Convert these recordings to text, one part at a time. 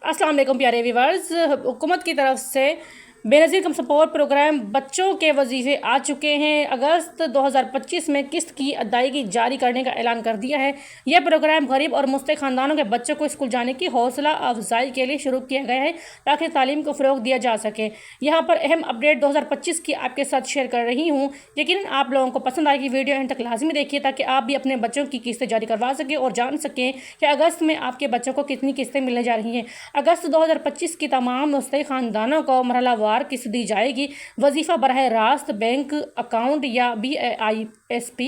अस्सलाम वालेकुम प्यारे व्यूअर्स। हुकूमत की तरफ से बेनज़ीर कम सपोर्ट प्रोग्राम बच्चों के वजीफ़े आ चुके हैं। अगस्त 2025 में किस्त की अदायगी जारी करने का ऐलान कर दिया है। यह प्रोग्राम गरीब और मुस्तहिक़ ख़ानदानों के बच्चों को स्कूल जाने की हौसला अफजाई के लिए शुरू किया गया है ताकि तालीम को फ़रोग़ दिया जा सके। यहाँ पर अहम अपडेट 2025 की आपके साथ शेयर कर रही हूँ। यकीनन आप लोगों को पसंद आएगी वीडियो, एंड तक लाजमी देखिए ताकि आप भी अपने बच्चों की किस्तें जारी करवा सकें और जान सकें कि अगस्त में आपके बच्चों को कितनी किस्तें मिलने जा रही हैं। अगस्त 2025 की तमाम मुस्तहिक़ ख़ानदानों को मरहलावार किस्त दी जाएगी। वजीफ़ा बराह रास्त बैंक अकाउंट या BISP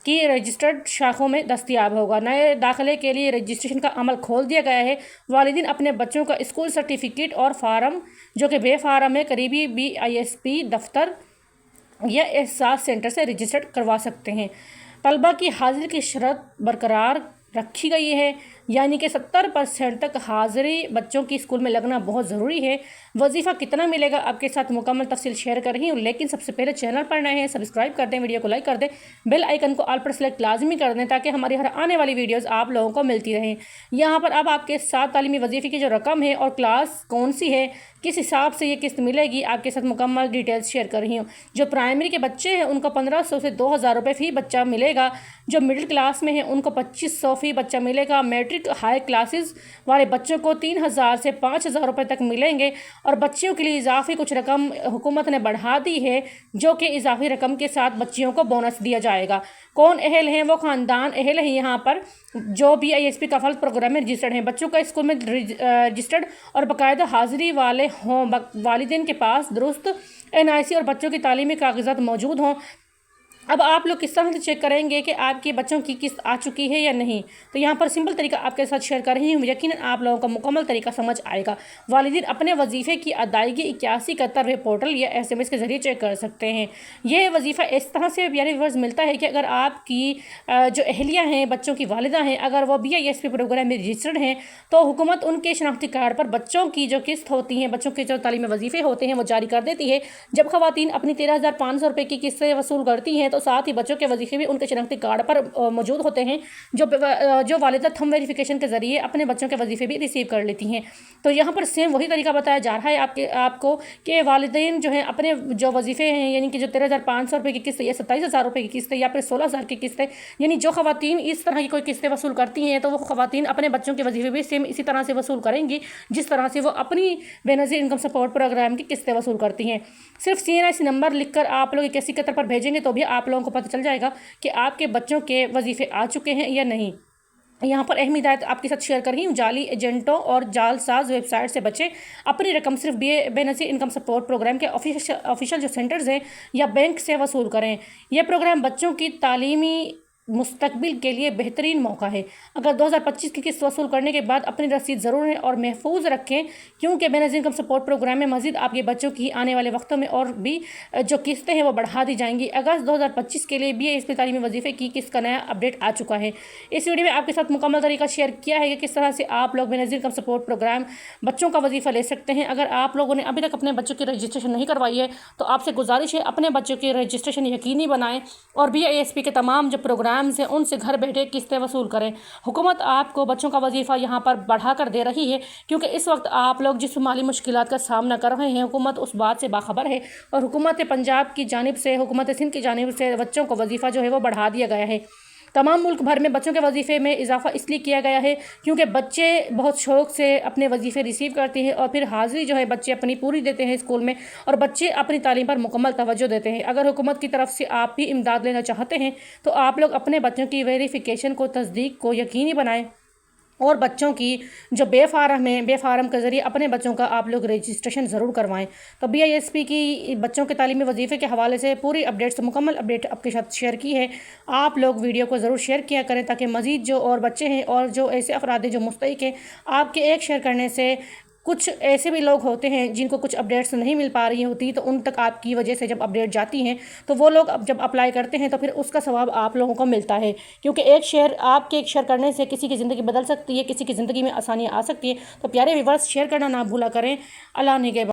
की रजिस्टर्ड शाखों में दस्तियाब होगा। नए दाखिले के लिए रजिस्ट्रेशन का अमल खोल दिया गया है। वालिदैन अपने बच्चों का स्कूल सर्टिफिकेट और फार्म जो कि बे फार्म है करीबी BISP दफ्तर या एहसास सेंटर से रजिस्टर्ड करवा सकते हैं। तलबा की हाजिरी की शर्त बरकरार रखी गई है, यानी कि 70% तक हाज़िरी बच्चों की स्कूल में लगना बहुत ज़रूरी है। वजीफ़ा कितना मिलेगा आपके साथ मुकम्मल तफसील शेयर कर रही हूँ, लेकिन सबसे पहले चैनल पर नए हैं सब्सक्राइब कर दें, वीडियो को लाइक कर दें, बेल आइकन को ऑल पर सेलेक्ट लाजमी कर दें ताकि हमारी हर आने वाली वीडियोज़ आप लोगों को मिलती रहें। यहाँ पर अब आपके साथ तालीमी वजीफ़े की जो रकम है और क्लास कौन सी है, किस हिसाब से ये किस्त मिलेगी, आपके साथ मुकम्मल डिटेल्स शेयर कर रही हूँ। जो प्राइमरी के बच्चे हैं उनको 1500 से 2000 रुपये फ़ी बच्चा मिलेगा। जो मिडिल क्लास में है उनको 2500 फ़ी बच्चा मिलेगा। मैट्रिक हाई क्लासेस वाले बच्चों को 3000 से 5000 रुपये तक मिलेंगे। और बच्चियों के लिए इजाफी कुछ रकम हुकूमत ने बढ़ा दी है, जो कि इजाफी रकम के साथ बच्चियों को बोनस दिया जाएगा। कौन अहल हैं? वो ख़ानदान अहल हैं यहाँ पर जो BISP कफल प्रोग्राम में रजिस्टर्ड हैं। बच्चों का स्कूल में रजिस्टर्ड और बाकायदा हाज़िरी वाले हों, वालिदैन के पास दुरुस्त NIC और बच्चों की तालीमी कागजात मौजूद हों। अब आप लोग किस तरह से चेक करेंगे कि आपके बच्चों की किस्त आ चुकी है या नहीं, तो यहाँ पर सिंपल तरीका आपके साथ शेयर कर रही हूँ। यकीनन आप लोगों को मुकम्मल तरीका समझ आएगा। वालिदैन अपने वजीफ़े की अदायगी 8171 पोर्टल या SMS के ज़रिए चेक कर सकते हैं। यह वजीफ़ा इस तरह से प्यारे व्यूअर्स मिलता है कि अगर आपकी जो अहलिया हैं, बच्चों की वालिदा हैं, अगर वो BISP प्रोग्राम में रजिस्टर्ड हैं तो हुकूमत उनके शनाख्ती कार्ड पर बच्चों की जो किस्त होती हैं, बच्चों के जो तालीमी वजीफ़े होते हैं वो जारी कर देती है। जब ख़वातीन अपनी 13500 रुपये की किस्तें वसूल करती हैं तो साथ ही बच्चों के वजीफे भी उनके शनाख्ती कार्ड पर मौजूद होते हैं, जो वालिदा थंब वेरिफिकेशन के ज़रिए अपने बच्चों के वजीफे भी रिसीव कर लेती हैं। तो यहाँ पर सेम वही तरीका बताया जा रहा है आपको कि वालिदैन जो हैं अपने जो वजीफे हैं, यानी कि जो 13500 रुपये की किस्त या 27000 रुपये की किस्त या फिर 16000 की किस्त है, यानी जो ख़वातीन इस तरह की कोई किस्तें वसूल करती हैं तो वो ख़वातीन अपने बच्चों के वजीफे भी सेम इसी तरह से वसूल करेंगी जिस तरह से वो अपनी बेनज़ीर इनकम सपोर्ट प्रोग्राम की किस्तें वसूल करती हैं। सिर्फ CNIC नंबर लिखकर आप लोग 8171 पर भेजेंगे तो भी आप लोगों को पता चल जाएगा कि आपके बच्चों के वजीफे आ चुके हैं या नहीं। यहाँ पर अहम हिदायत आपके साथ शेयर कर रही हूँ। जाली एजेंटों और जालसाज वेबसाइट से बचें। अपनी रकम सिर्फ बेनज़ीर इनकम सपोर्ट प्रोग्राम के ऑफिशियल जो सेंटर्स हैं या बैंक से वसूल करें। यह प्रोग्राम बच्चों की तालीमी मुस्तकबिल के लिए बेहतरीन मौका है। अगर 2025 की किस्त वसूल करने के बाद अपनी रसीद ज़रूर है और महफूज रखें, क्योंकि बेनज़ीर इनकम सपोर्ट प्रोग्राम में मज़ीद आपके बच्चों की आने वाले वक्तों में और भी जो किस्तें हैं वो बढ़ा दी जाएंगी। अगस्त 2025 के लिए BISP तालीमी वजीफ़े की किस्त का नया अपडेट आ चुका है। इस वीडियो में आपके साथ मुकम्मल तरीका शेयर किया है कि किस तरह से आप लोग बेनज़ीर इनकम सपोर्ट प्रोग्राम बच्चों का वजीफ़ा ले सकते हैं। अगर आप लोगों ने अभी तक अपने बच्चों की रजिस्ट्रेशन नहीं करवाई है तो आपसे गुजारिश है अपने बच्चों की रजिस्ट्रेशन यकीनी बनाएं और BISP के तमाम जो प्रोग्राम्स हैं उनसे घर बैठे किस्तें वसूल करें। हुकूमत आपको बच्चों का वजीफ़ा यहाँ पर बढ़ा कर दे रही है, क्योंकि इस वक्त आप लोग जिस माली मुश्किलात का सामना कर रहे हैं हुकूमत उस बात से बाखबर है। और हुकूमत पंजाब की जानिब से, हुकूमत सिंध की जानिब से बच्चों को वजीफ़ा जो है वो बढ़ा दिया गया है। तमाम मुल्क भर में बच्चों के वजीफ़े में इजाफा इसलिए किया गया है क्योंकि बच्चे बहुत शौक़ से अपने वजीफ़े रिसीव करते हैं और फिर हाज़िरी जो है बच्चे अपनी पूरी देते हैं स्कूल में और बच्चे अपनी तालीम पर मुकम्मल तवज्जो देते हैं। अगर हुकूमत की तरफ से आप भी इमदाद लेना चाहते हैं तो आप लोग अपने बच्चों की वेरिफिकेशन को, तस्दीक को यकीनी बनाएं और बच्चों की जो बेफारम है, बेफारम के ज़रिए अपने बच्चों का आप लोग रजिस्ट्रेशन ज़रूर करवाएं। तो BISP की बच्चों के तालीमी वजीफ़े के हवाले से पूरी अपडेट्स, मुकम्मल अपडेट आपके साथ शेयर की है। आप लोग वीडियो को ज़रूर शेयर किया करें ताकि मज़ीद जो और बच्चे हैं और जो ऐसे अफराद हैं जो मुस्तहिक़ हैं, आपके एक शेयर करने से कुछ ऐसे भी लोग होते हैं जिनको कुछ अपडेट्स नहीं मिल पा रही होती, तो उन तक आपकी वजह से जब अपडेट जाती हैं तो वो लोग अब जब अप्लाई करते हैं तो फिर उसका सवाब आप लोगों को मिलता है। क्योंकि एक शेयर, आपके एक शेयर करने से किसी की ज़िंदगी बदल सकती है, किसी की ज़िंदगी में आसानियाँ आ सकती है। तो प्यारे व्यूअर्स, शेयर करना ना भूला करें। अल्लाह निगहबान।